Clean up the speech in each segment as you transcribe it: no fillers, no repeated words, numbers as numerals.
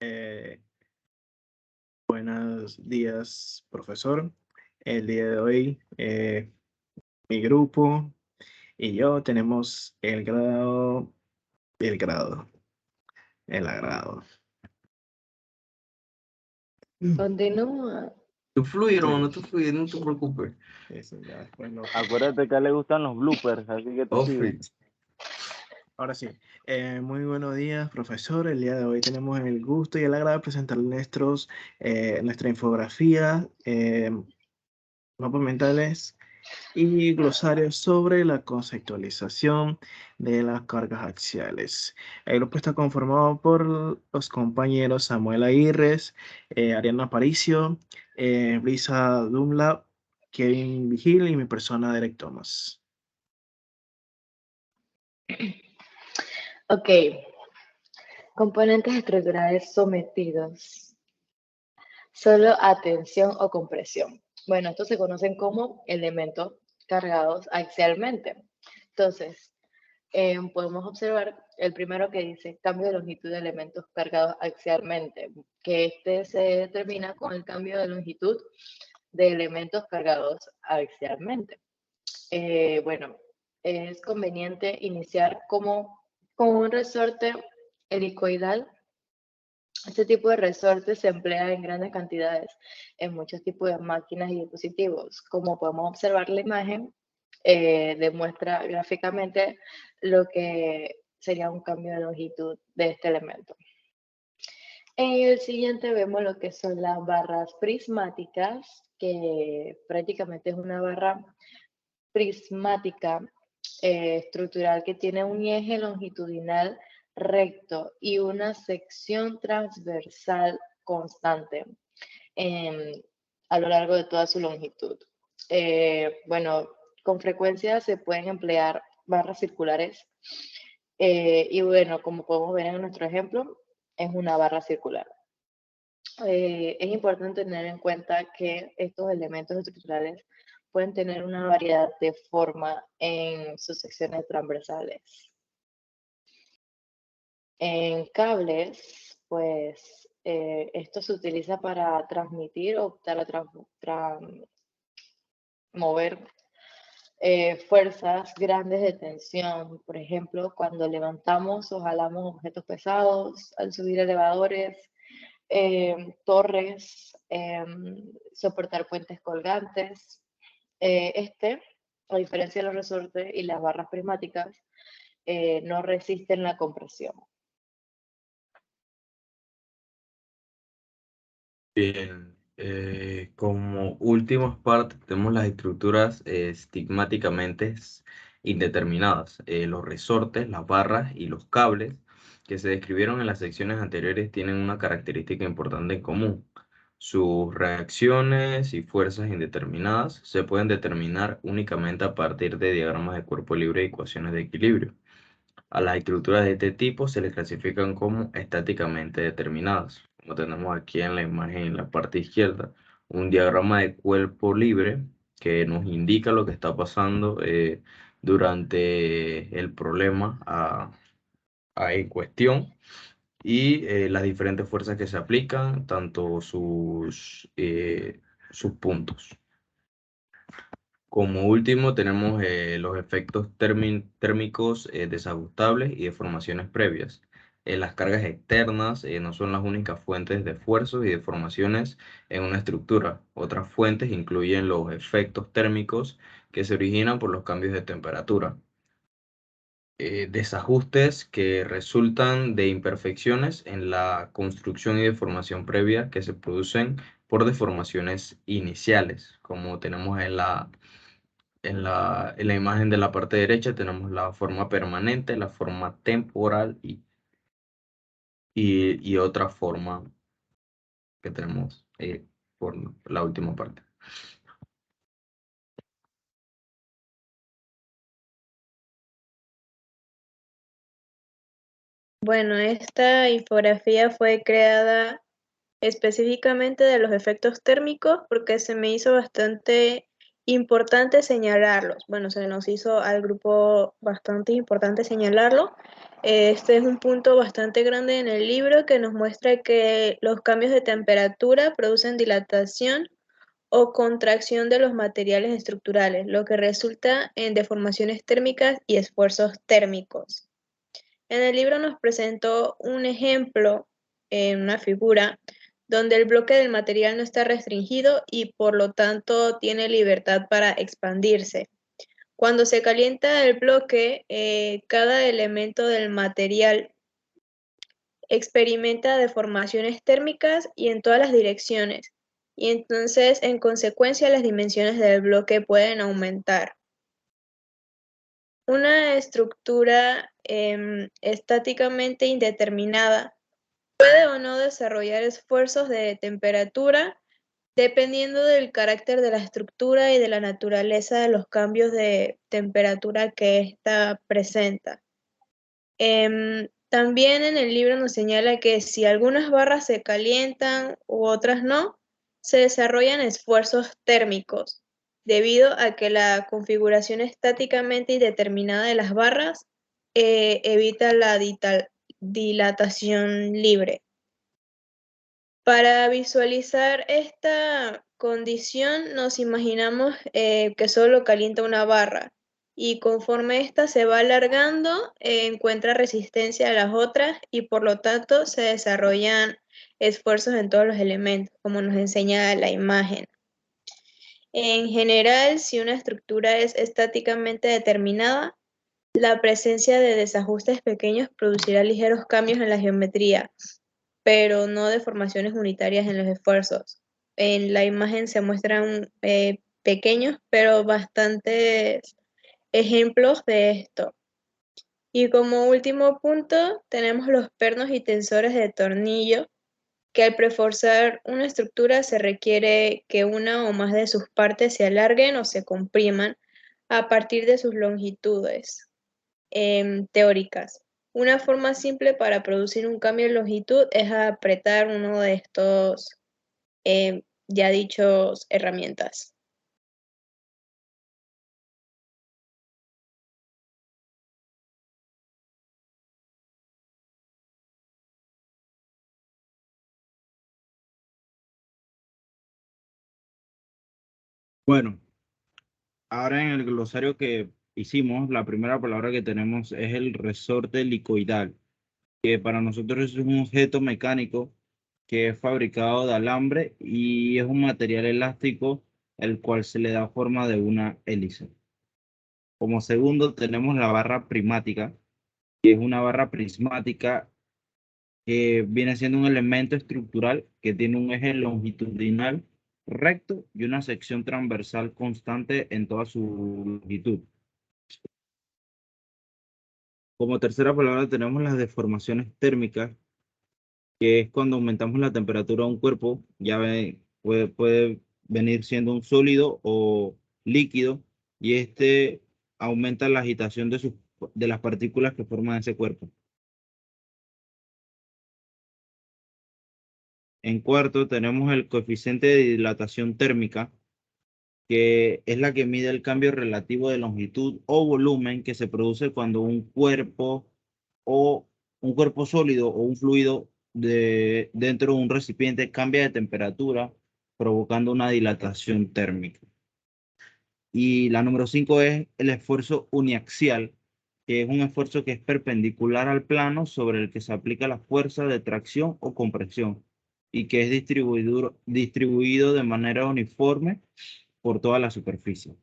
Eh, Buenos días, profesor. El día de hoy, mi grupo y yo tenemos el grado, el agrado. Continúa. Tú fluye, Sí, hermano, tú fluye, no te preocupes. eso ya después Acuérdate que a él le gustan los bloopers, así que tú Oh, sigue. freaks. Ahora sí, muy buenos días, profesor. El día de hoy tenemos el gusto y el agrado de presentar nuestra infografía, mapas mentales y glosarios sobre la conceptualización de las cargas axiales. El grupo está conformado por los compañeros Samuel Aguirres, Ariana Aparicio, Brisa Dunlap, Kevin Vigil y mi persona, Derek Thomas. Ok. Componentes estructurales sometidos. Solo a tensión o compresión. Bueno, estos se conocen como elementos cargados axialmente. Entonces, podemos observar el primero que dice cambio de longitud de elementos cargados axialmente, que este se determina con el cambio de longitud de elementos cargados axialmente. Bueno, es conveniente iniciar con un resorte helicoidal. Este tipo de resorte se emplea en grandes cantidades en muchos tipos de máquinas y dispositivos. Como podemos observar, la imagen demuestra gráficamente lo que sería un cambio de longitud de este elemento. En el siguiente vemos lo que son las barras prismáticas, que prácticamente es una barra prismática estructural que tiene un eje longitudinal recto y una sección transversal constante a lo largo de toda su longitud. Bueno, con frecuencia se pueden emplear barras circulares y bueno, como podemos ver en nuestro ejemplo, es una barra circular. Es importante tener en cuenta que estos elementos estructurales pueden tener una variedad de forma en sus secciones transversales. En cables, pues esto se utiliza para transmitir o mover fuerzas grandes de tensión. Por ejemplo, cuando levantamos o jalamos objetos pesados, al subir elevadores, torres, soportar puentes colgantes. A diferencia de los resortes y las barras prismáticas, no resisten la compresión. Bien, como últimas partes tenemos las estructuras estigmáticamente indeterminadas, los resortes, las barras y los cables que se describieron en las secciones anteriores tienen una característica importante en común. Sus reacciones y fuerzas indeterminadas se pueden determinar únicamente a partir de diagramas de cuerpo libre y ecuaciones de equilibrio. A las estructuras de este tipo se les clasifican como estáticamente determinadas. Como tenemos aquí en la imagen en la parte izquierda, un diagrama de cuerpo libre que nos indica lo que está pasando durante el problema en cuestión y las diferentes fuerzas que se aplican, tanto sus puntos. Como último tenemos los efectos térmicos desajustables y deformaciones previas. Las cargas externas no son las únicas fuentes de esfuerzos y deformaciones en una estructura. Otras fuentes incluyen los efectos térmicos que se originan por los cambios de temperatura. Desajustes que resultan de imperfecciones en la construcción y deformación previa que se producen por deformaciones iniciales, como tenemos en la imagen de la parte derecha tenemos la forma permanente, la forma temporal y otra forma que tenemos por la última parte. Bueno, esta infografía fue creada específicamente de los efectos térmicos porque se me hizo bastante importante señalarlos. Bueno, se nos hizo al grupo bastante importante señalarlo. Este es un punto bastante grande en el libro que nos muestra que los cambios de temperatura producen dilatación o contracción de los materiales estructurales, lo que resulta en deformaciones térmicas y esfuerzos térmicos. En el libro nos presentó un ejemplo, una figura, donde el bloque del material no está restringido y por lo tanto tiene libertad para expandirse. Cuando se calienta el bloque, cada elemento del material experimenta deformaciones térmicas y en todas las direcciones, y entonces en consecuencia las dimensiones del bloque pueden aumentar. Una estructura estáticamente indeterminada puede o no desarrollar esfuerzos de temperatura dependiendo del carácter de la estructura y de la naturaleza de los cambios de temperatura que ésta presenta. También en el libro nos señala que si algunas barras se calientan u otras no, se desarrollan esfuerzos térmicos, debido a que la configuración estáticamente indeterminada de las barras evita la dilatación libre. Para visualizar esta condición nos imaginamos que solo calienta una barra y conforme ésta se va alargando encuentra resistencia a las otras y por lo tanto se desarrollan esfuerzos en todos los elementos, como nos enseña la imagen. En general, si una estructura es estáticamente determinada, la presencia de desajustes pequeños producirá ligeros cambios en la geometría, pero no deformaciones unitarias en los esfuerzos. En la imagen se muestran pequeños, pero bastantes ejemplos de esto. Y como último punto, tenemos los pernos y tensores de tornillo, que al preforzar una estructura se requiere que una o más de sus partes se alarguen o se compriman a partir de sus longitudes teóricas. Una forma simple para producir un cambio de longitud es apretar uno de estos ya dichos herramientas. Bueno, ahora en el glosario que hicimos, la primera palabra que tenemos es el resorte helicoidal, que para nosotros es un objeto mecánico que es fabricado de alambre y es un material elástico el cual se le da forma de una hélice. Como segundo tenemos la barra prismática, que es una barra prismática que viene siendo un elemento estructural que tiene un eje longitudinal recto y una sección transversal constante en toda su longitud. Como tercera palabra tenemos las deformaciones térmicas, que es cuando aumentamos la temperatura de un cuerpo, puede venir siendo un sólido o líquido, y este aumenta la agitación de las partículas que forman ese cuerpo. En cuarto tenemos el coeficiente de dilatación térmica, que es la que mide el cambio relativo de longitud o volumen que se produce cuando un cuerpo sólido o un fluido dentro de un recipiente cambia de temperatura, provocando una dilatación térmica. Y la número 5 es el esfuerzo uniaxial, que es un esfuerzo que es perpendicular al plano sobre el que se aplica la fuerza de tracción o compresión y que es distribuido de manera uniforme por toda la superficie.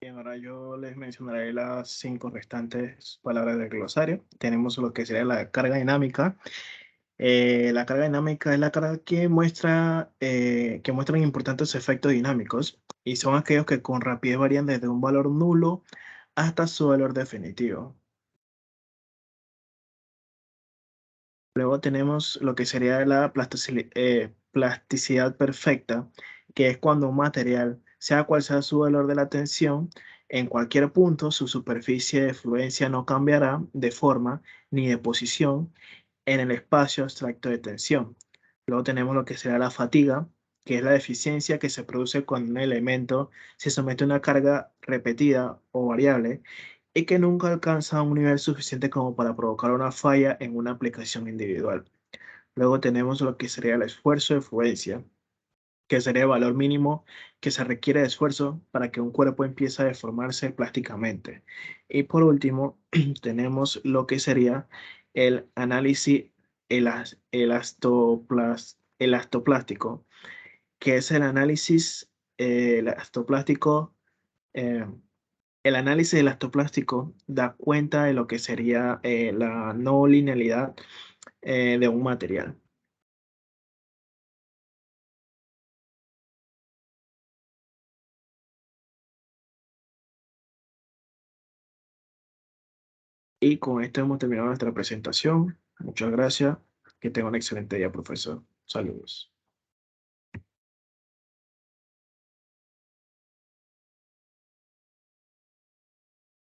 Bien, ahora yo les mencionaré las 5 restantes palabras del glosario. Tenemos lo que sería la carga dinámica. La carga dinámica es la carga que muestran importantes efectos dinámicos y son aquellos que con rapidez varían desde un valor nulo hasta su valor definitivo. Luego tenemos lo que sería la plasticidad perfecta, que es cuando un material, sea cual sea su valor de la tensión, en cualquier punto su superficie de fluencia no cambiará de forma ni de posición en el espacio abstracto de tensión. Luego tenemos lo que será la fatiga, que es la deficiencia que se produce cuando un elemento se somete a una carga repetida o variable y que nunca alcanza un nivel suficiente como para provocar una falla en una aplicación individual. Luego tenemos lo que sería el esfuerzo de fluencia, que sería el valor mínimo que se requiere de esfuerzo para que un cuerpo empiece a deformarse plásticamente. Y por último, tenemos lo que sería el análisis elastoplástico, que es el análisis elastoplástico. eh, el análisis elastoplástico da cuenta de lo que sería la no linealidad de un material. Y con esto hemos terminado nuestra presentación. Muchas gracias. Que tenga un excelente día, profesor. Saludos.